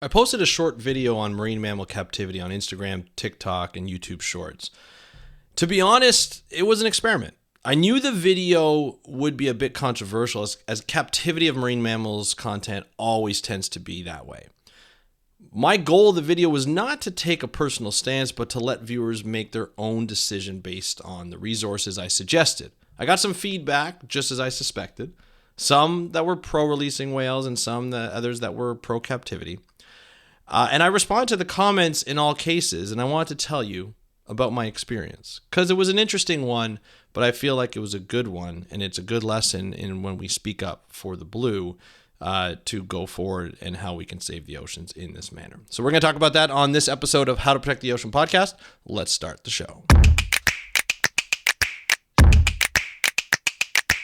I posted a short video on marine mammal captivity on Instagram, TikTok, and YouTube Shorts. To be honest, it was an experiment. I knew the video would be a bit controversial as captivity of marine mammals content always tends to be that way. My goal of the video was not to take a personal stance, but to let viewers make their own decision based on the resources I suggested. I got some feedback, just as I suspected. Some that were pro-releasing whales and others that were pro-captivity. And I responded to the comments in all cases, and I wanted to tell you about my experience. Because it was an interesting one, but I feel like it was a good one, and it's a good lesson in when we speak up for the blue to go forward and how we can save the oceans in this manner. So we're going to talk about that on this episode of How to Protect the Ocean podcast. Let's start the show.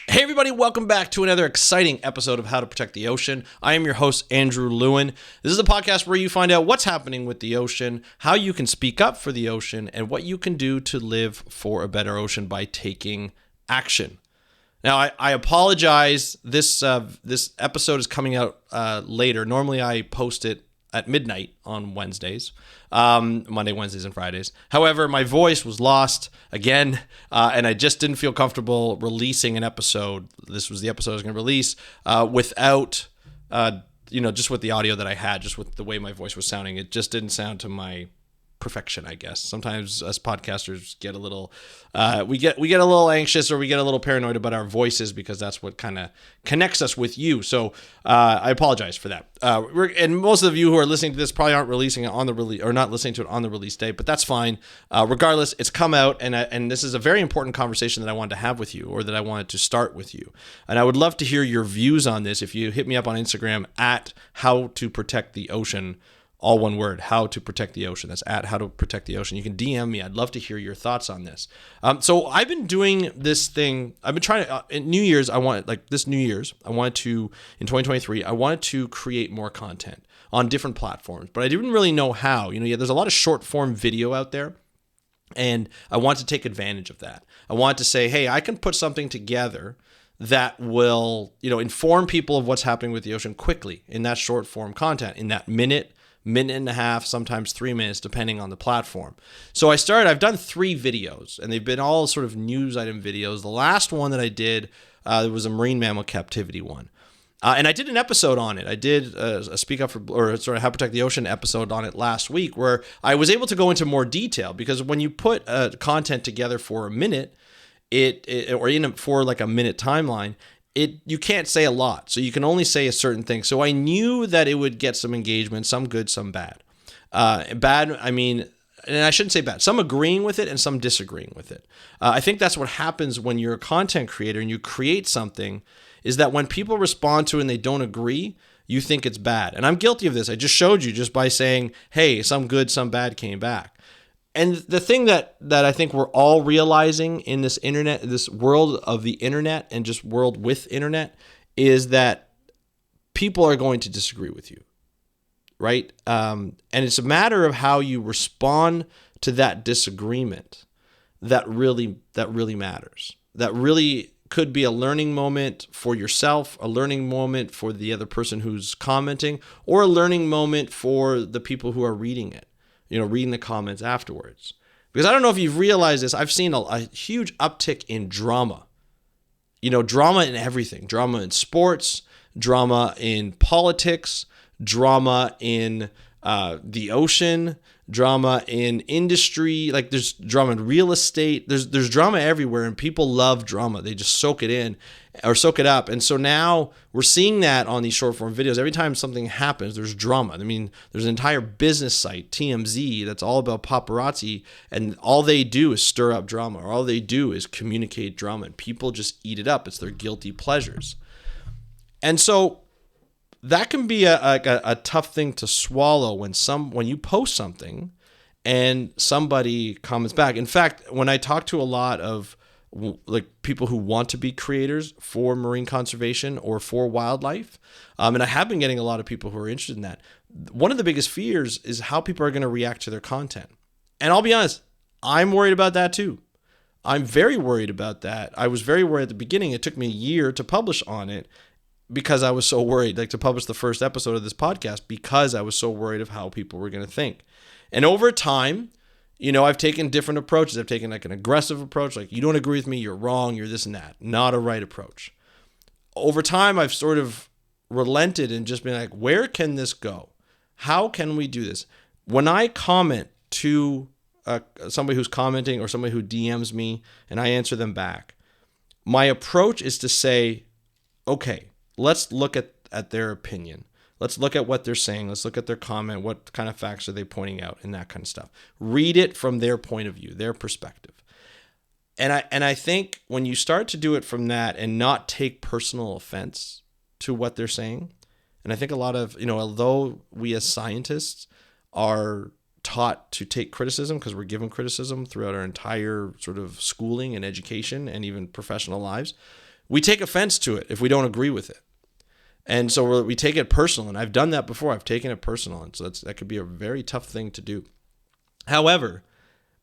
Hey everybody, welcome back to another exciting episode of How to Protect the Ocean. I am your host, Andrew Lewin. This is a podcast where you find out what's happening with the ocean, how you can speak up for the ocean, and what you can do to live for a better ocean by taking action. Now, I apologize. This episode is coming out later. Normally, I post it at midnight on Wednesdays, Monday, Wednesdays, and Fridays. However, my voice was lost again, and I just didn't feel comfortable releasing an episode. This was the episode I was going to release without, just with the audio that I had, just with the way my voice was sounding. It just didn't sound to my perfection, I guess. Sometimes us podcasters get a little, we get a little anxious or we get a little paranoid about our voices because that's what kind of connects us with you. So I apologize for that. And most of you who are listening to this probably aren't releasing it on the release or not listening to it on the release date, but that's fine. Regardless, it's come out, and this is a very important conversation that I wanted to have with you, or that I wanted to start with you. And I would love to hear your views on this. If you hit me up on Instagram at How to Protect the Ocean. All one word, How to Protect the Ocean. That's at How to Protect the Ocean. You can DM me. I'd love to hear your thoughts on this. So I've been doing this thing. I've been trying to, in New Year's, in 2023, I wanted to create more content on different platforms, but I didn't really know how. There's a lot of short form video out there, and I want to take advantage of that. I want to say, hey, I can put something together that will, inform people of what's happening with the ocean quickly in that short form content, in that minute and a half, sometimes 3 minutes, depending on the platform. So I've done 3 videos, and they've been all sort of news item videos. The last one that I did was a marine mammal captivity one. And I did an episode on it. I did a Speak Up for, or sort of How to Protect the Ocean episode on it last week, where I was able to go into more detail, because when you put content together for a minute, for like a minute timeline, you can't say a lot, so you can only say a certain thing. So I knew that it would get some engagement, some good, some bad. Bad, I mean, and I shouldn't say bad, some agreeing with it and some disagreeing with it. I think that's what happens when you're a content creator and you create something, is that when people respond to it and they don't agree, you think it's bad. And I'm guilty of this. I just showed you just by saying, hey, some good, some bad came back. And the thing that I think we're all realizing in this world of the internet, and just world with internet, is that people are going to disagree with you, right? And it's a matter of how you respond to that disagreement that really matters. That really could be a learning moment for yourself, a learning moment for the other person who's commenting, or a learning moment for the people who are reading it. Reading the comments afterwards. Because I don't know if you've realized this, I've seen a huge uptick in drama. Drama in everything. Drama in sports, drama in politics, drama in the ocean, drama in industry. Like, there's drama in real estate. There's drama everywhere, and people love drama. They just soak it in or soak it up. And so now we're seeing that on these short form videos. Every time something happens, there's drama. I mean, there's an entire business site, TMZ, that's all about paparazzi, and all they do is stir up drama, or all they do is communicate drama, and people just eat it up. It's their guilty pleasures. And so that can be a tough thing to swallow when you post something and somebody comments back. In fact, when I talk to a lot of people who want to be creators for marine conservation or for wildlife, and I have been getting a lot of people who are interested in that, one of the biggest fears is how people are going to react to their content. And I'll be honest, I'm worried about that too. I'm very worried about that. I was very worried at the beginning. It took me a year to publish on it. because I was so worried, like to publish the first episode of this podcast because I was so worried of how people were going to think. And over time, I've taken different approaches. I've taken like an aggressive approach, like you don't agree with me, you're wrong, you're this and that. Not a right approach. Over time, I've sort of relented and just been like, where can this go? How can we do this? When I comment to somebody who's commenting or somebody who DMs me and I answer them back, my approach is to say, okay, let's look at their opinion. Let's look at what they're saying. Let's look at their comment. What kind of facts are they pointing out and that kind of stuff. Read it from their point of view, their perspective. And I think when you start to do it from that and not take personal offense to what they're saying, and I think a lot of, although we as scientists are taught to take criticism because we're given criticism throughout our entire sort of schooling and education and even professional lives, we take offense to it if we don't agree with it. And so we take it personal, and I've done that before. I've taken it personal, and so that could be a very tough thing to do. However,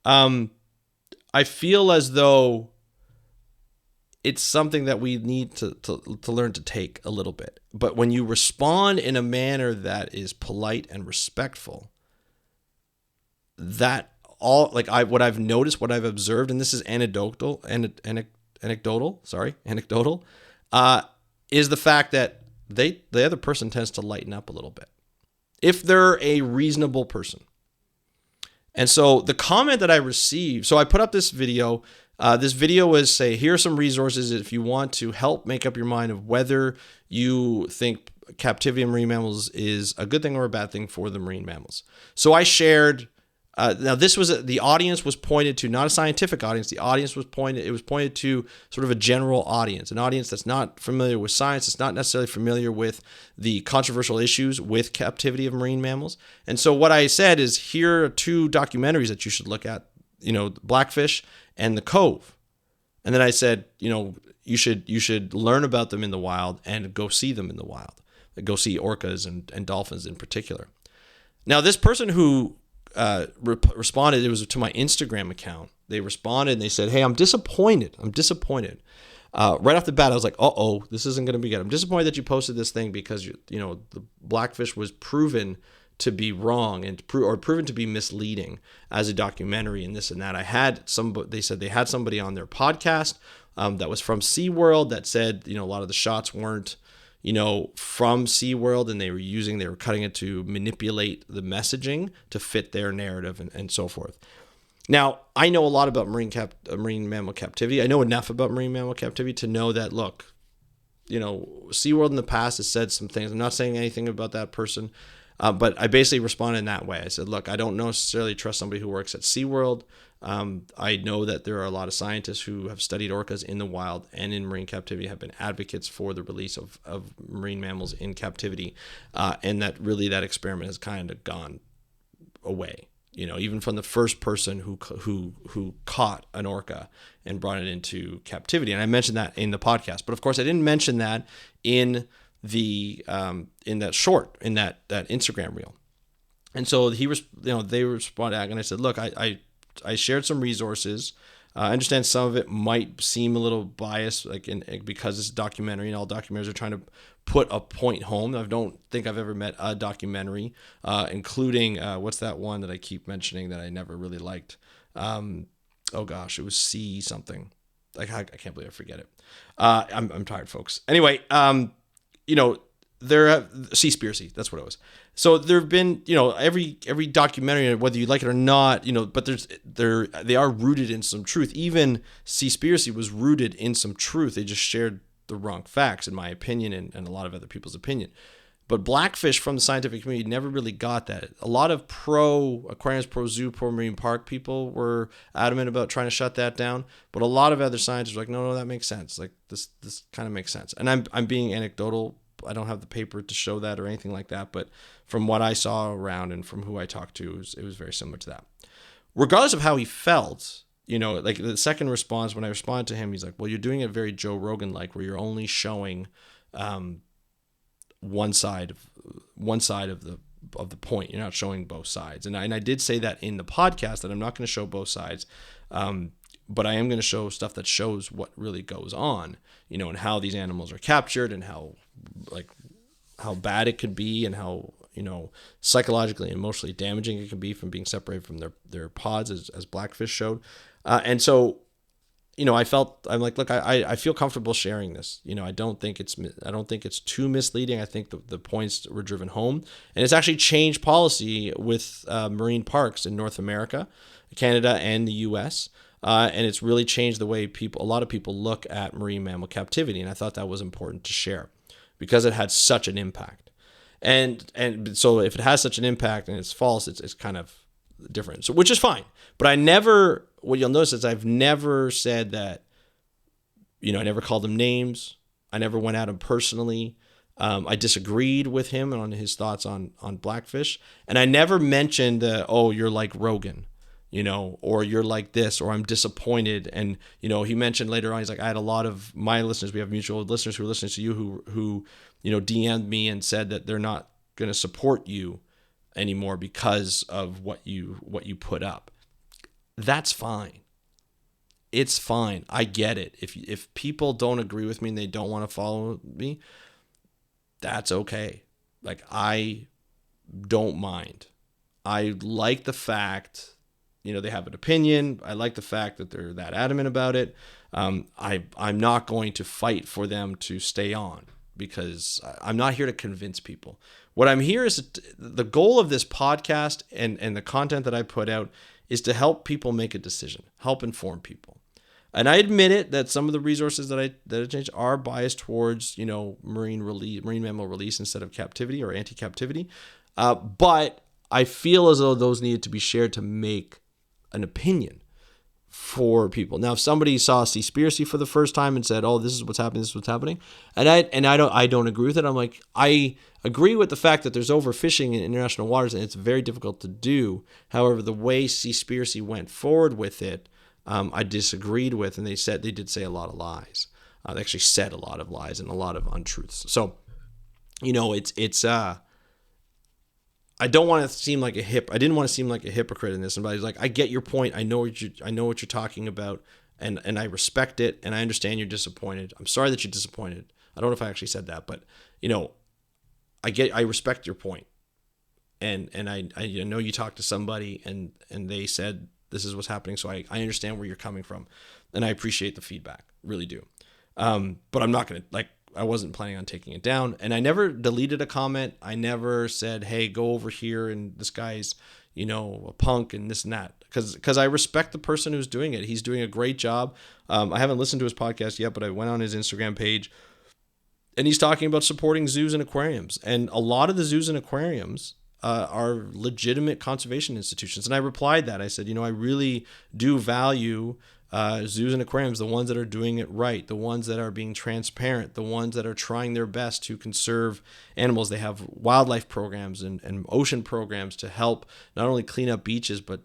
I feel as though it's something that we need to learn to take a little bit. But when you respond in a manner that is polite and respectful, that all what I've noticed, what I've observed, and this is anecdotal, is the fact that the other person tends to lighten up a little bit if they're a reasonable person. And so the comment that I received, so I put up this video. This video was say, here are some resources if you want to help make up your mind of whether you think captivity of marine mammals is a good thing or a bad thing for the marine mammals. So I shared. Now this was the audience was pointed to, not a scientific audience. The audience was pointed to sort of a general audience, an audience that's not familiar with science, that's not necessarily familiar with the controversial issues with captivity of marine mammals. And so what I said is, here are two documentaries that you should look at, Blackfish and The Cove. And then I said, you should learn about them in the wild and go see them in the wild. Go see orcas and dolphins in particular. Now this person who responded, it was to my Instagram account. They responded and they said, hey, I'm disappointed. Right off the bat, I was like, this isn't going to be good. I'm disappointed that you posted this thing because, the Blackfish was proven to be wrong and proven to be misleading as a documentary and this and that. They said they had somebody on their podcast that was from SeaWorld that said, a lot of the shots weren't from SeaWorld, and they were cutting it to manipulate the messaging to fit their narrative and so forth. Now, I know a lot about marine mammal captivity. I know enough about marine mammal captivity to know that, look, SeaWorld in the past has said some things. I'm not saying anything about that person, but I basically responded in that way. I said, look, I don't necessarily trust somebody who works at SeaWorld. I know that there are a lot of scientists who have studied orcas in the wild and in marine captivity, have been advocates for the release of marine mammals in captivity, and that really that experiment has kind of gone away. Even from the first person who caught an orca and brought it into captivity, and I mentioned that in the podcast. But of course, I didn't mention that in that short, in that Instagram reel. And so they responded back, and I said, look, I shared some resources. I understand some of it might seem a little biased, because it's a documentary and all documentaries are trying to put a point home. I don't think I've ever met a documentary, including what's that one that I keep mentioning that I never really liked? It was Sea something. I can't believe I forget it. I'm tired, folks. Anyway, Seaspiracy, that's what it was. So there have been, every documentary, whether you like it or not, but they are rooted in some truth. Even Seaspiracy was rooted in some truth. They just shared the wrong facts, in my opinion, and a lot of other people's opinion. But Blackfish from the scientific community never really got that. A lot of pro-aquariums, pro-zoo, pro-marine park people were adamant about trying to shut that down. But a lot of other scientists were like, no, that makes sense. Like this kind of makes sense. And I'm being anecdotal. I don't have the paper to show that or anything like that. But from what I saw around and from who I talked to, it was very similar to that. Regardless of how he felt, like the second response, when I responded to him, he's like, well, you're doing it very Joe Rogan-like, where you're only showing one side of the point. You're not showing both sides. And I did say that in the podcast, that I'm not going to show both sides. but I am going to show stuff that shows what really goes on, and how these animals are captured, and how bad it could be, and how, psychologically and emotionally damaging it can be from being separated from their pods, as Blackfish showed. And so, I'm like, look, I feel comfortable sharing this. I don't think it's too misleading. I think the points were driven home, and it's actually changed policy with marine parks in North America, Canada, and the U.S. And it's really changed the way a lot of people look at marine mammal captivity. And I thought that was important to share because it had such an impact. And so if it has such an impact and it's false, it's kind of different. So, which is fine. But what you'll notice is I've never said that, I never called him names. I never went at him personally. I disagreed with him on his thoughts on Blackfish. And I never mentioned, you're like Rogan, or you're like this, or I'm disappointed. And, he mentioned later on, he's like, I had a lot of my listeners, we have mutual listeners who are listening to you who DM'd me and said that they're not going to support you anymore because of what you put up. That's fine. It's fine. I get it. If people don't agree with me and they don't want to follow me, that's okay. Like, I don't mind. I like the fact, they have an opinion. I like the fact that they're that adamant about it. I'm not going to fight for them to stay on, because I'm not here to convince people. What I'm here is the goal of this podcast and the content that I put out is to help people make a decision, help inform people. And I admit it that some of the resources that I changed are biased towards, marine mammal release instead of captivity or anti-captivity. But I feel as though those needed to be shared to make an opinion for people. Now, if somebody saw Seaspiracy for the first time and said, "Oh, this is what's happening," and I don't agree with it. I'm like, I agree with the fact that there's overfishing in international waters and it's very difficult to do. However, the way Seaspiracy went forward with it, I disagreed with, and they did say a lot of lies. They actually said a lot of lies and a lot of untruths. So, I don't want to seem like I didn't want to seem like a hypocrite in this. And I was like, I get your point. I know what you're talking about, and I respect it, and I understand you're disappointed. I'm sorry that you're disappointed. I don't know if I actually said that, but I respect your point. And I know you talked to somebody and they said this is what's happening, so I understand where you're coming from, and I appreciate the feedback, really do. But I'm not gonna I wasn't planning on taking it down, and I never deleted a comment. I never said, "Hey, go over here," and this guy's, a punk and this and that, because I respect the person who's doing it. He's doing a great job. I haven't listened to his podcast yet, but I went on his Instagram page, and he's talking about supporting zoos and aquariums, and a lot of the zoos and aquariums are legitimate conservation institutions. And I replied that. I said, I really do value zoos and aquariums, the ones that are doing it right, the ones that are being transparent, the ones that are trying their best to conserve animals. They have wildlife programs and ocean programs to help not only clean up beaches, but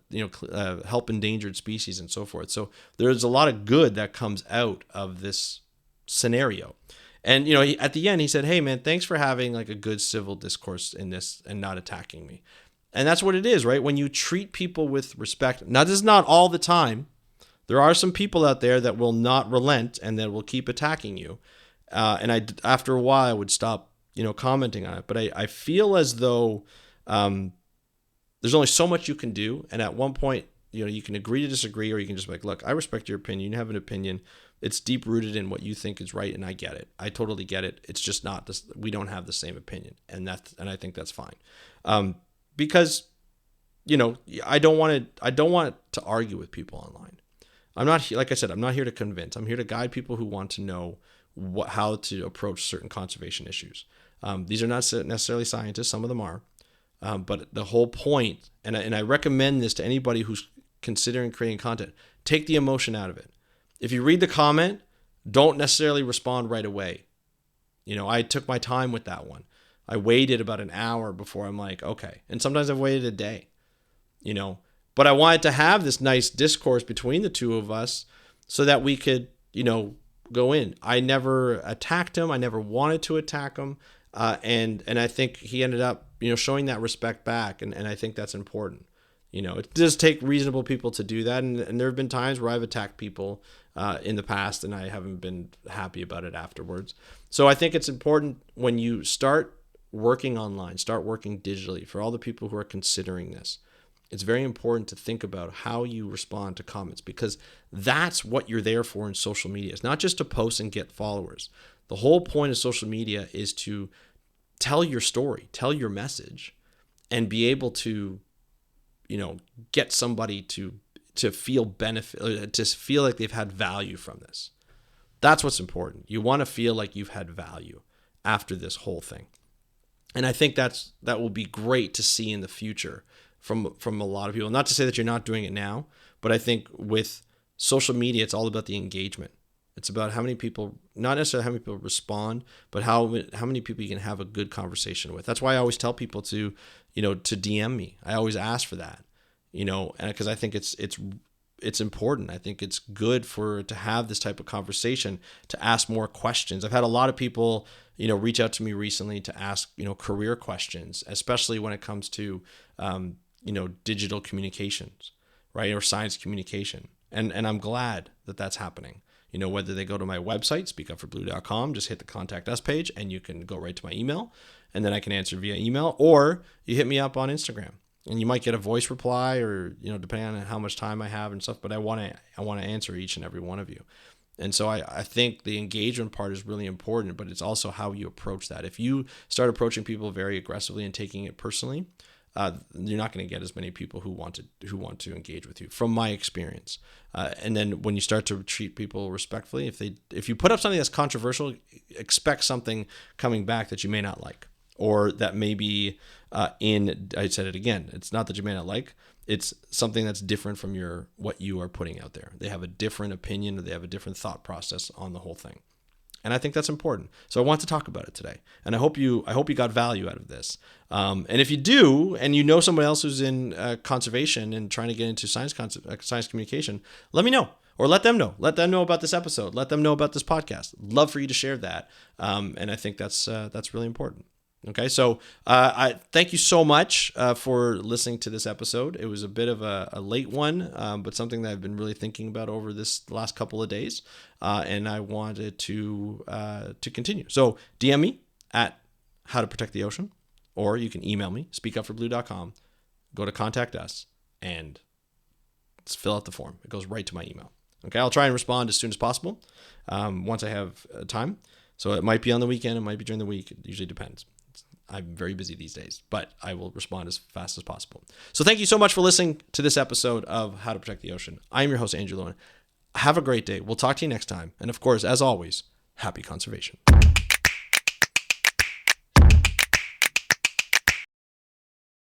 help endangered species and so forth. So there's a lot of good that comes out of this scenario. And at the end he said, "Hey man, thanks for having a good civil discourse in this and not attacking me." And that's what it is, right? When you treat people with respect. Now, this is not all the time. There are some people out there that will not relent and that will keep attacking you. And after a while, I would stop, commenting on it. But I feel as though there's only so much you can do. And at one point, you can agree to disagree, or you can just be like, look, I respect your opinion. You have an opinion. It's deep rooted in what you think is right, and I get it. I totally get it. It's just not this. We don't have the same opinion, and I think that's fine. Because I don't want to argue with people online. I'm not, like I said, I'm not here to convince. I'm here to guide people who want to know how to approach certain conservation issues. These are not necessarily scientists. Some of them are. But the whole point, and I recommend this to anybody who's considering creating content, take the emotion out of it. If you read the comment, don't necessarily respond right away. I took my time with that one. I waited about an hour before I'm like, okay. And sometimes I've waited a day, But I wanted to have this nice discourse between the two of us so that we could, go in. I never attacked him. I never wanted to attack him. And I think he ended up, showing that respect back. And I think that's important. It does take reasonable people to do that. And there have been times where I've attacked people in the past and I haven't been happy about it afterwards. So I think it's important when you start working online, start working digitally, for all the people who are considering this, it's very important to think about how you respond to comments, because that's what you're there for in social media. It's not just to post and get followers. The whole point of social media is to tell your story, tell your message, and be able to, get somebody to feel benefit, to feel like they've had value from this. That's what's important. You want to feel like you've had value after this whole thing. And I think that will be great to see in the future from a lot of people. Not to say that you're not doing it now, but I think with social media, it's all about the engagement. It's about how many people, not necessarily how many people respond, but how many people you can have a good conversation with. That's why I always tell people to DM me. I always ask for that, and because I think it's important. I think it's good to have this type of conversation, to ask more questions. I've had a lot of people, reach out to me recently to ask, career questions, especially when it comes to, digital communications, right? Or science communication. And I'm glad that that's happening. Whether they go to my website, speakupforblue.com, just hit the contact us page and you can go right to my email and then I can answer via email, or you hit me up on Instagram. And you might get a voice reply, or depending on how much time I have and stuff. But I want to answer each and every one of you. And so I think the engagement part is really important, but it's also how you approach that. If you start approaching people very aggressively and taking it personally, you're not going to get as many people who want to engage with you, from my experience. And then when you start to treat people respectfully, if you put up something that's controversial, expect something coming back that you may not like, or that may be I said it again, it's not that you may not like, it's something that's different from what you are putting out there. They have a different opinion, or they have a different thought process on the whole thing. And I think that's important. So I want to talk about it today. And I hope you got value out of this. And if you do, and you know somebody else who's in conservation and trying to get into science communication, let me know, or let them know. Let them know about this episode. Let them know about this podcast. Love for you to share that. And I think that's really important. Okay, so I thank you so much for listening to this episode. It was a bit of a late one, but something that I've been really thinking about over this last couple of days, and I wanted to continue. So DM me at How to Protect the Ocean, or you can email me, speakupforblue.com, go to Contact Us, and fill out the form. It goes right to my email. Okay, I'll try and respond as soon as possible once I have time. So it might be on the weekend, it might be during the week. It usually depends. I'm very busy these days, but I will respond as fast as possible. So thank you so much for listening to this episode of How to Protect the Ocean. I'm your host, Andrew Lowen. Have a great day. We'll talk to you next time. And of course, as always, happy conservation.